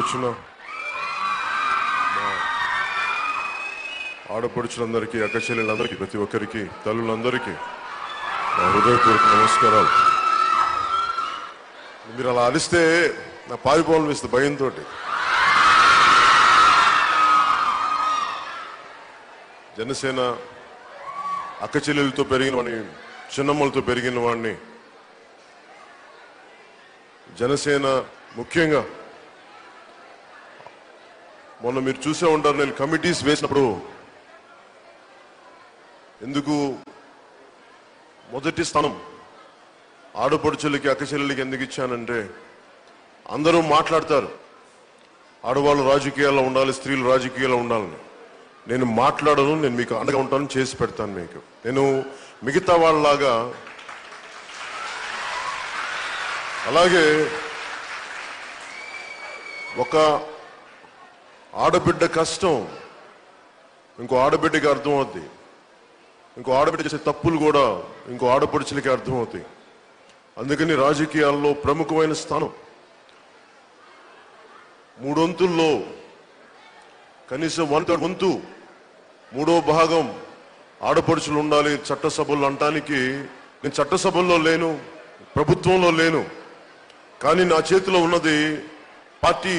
వచ్చిన ఆడపడుచులందరికీ, అక్క చెల్లెలందరికీ, ప్రతి ఒక్కరికి, తల్లులందరికీ నా హృదయపూర్వక నమస్కారాలు. మీరు అలా అలిస్తే నా పారిపోవాలని వేస్తుంది భయంతో. జనసేన అక్క చెల్లెలతో పెరిగిన వాడిని, చిన్నమ్మలతో పెరిగిన వాడిని. జనసేన ముఖ్యంగా మొన్న మీరు చూసే ఉంటారు, నేను కమిటీస్ వేసినప్పుడు ఎందుకు మొదటి స్థానం ఆడపడుచులకి, అక్క చెల్లెలకి ఎందుకు ఇచ్చానంటే, అందరూ మాట్లాడతారు ఆడవాళ్ళు రాజకీయాల్లో ఉండాలి, స్త్రీలు రాజకీయాల్లో ఉండాలని. నేను మాట్లాడను, నేను మీకు అండగా ఉంటాను, చేసి పెడతాను మీకు. నేను మిగతా వాళ్ళలాగా అలాగే ఒక ఆడబిడ్డ కష్టం ఇంకో ఆడబిడ్డకి అర్థమవుద్ది, ఇంకో ఆడబిడ్డ చేసే తప్పులు కూడా ఇంకో ఆడపడుచులకి అర్థమవుతాయి. అందుకని రాజకీయాల్లో ప్రముఖమైన స్థానం, 3 వంతుల్లో కనీసం 1/3 వంతు, 3వ భాగం ఆడపడుచులు ఉండాలి చట్టసభల్లో అంటానికి. నేను చట్టసభల్లో లేను, ప్రభుత్వంలో లేను, కానీ నా చేతిలో ఉన్నది పార్టీ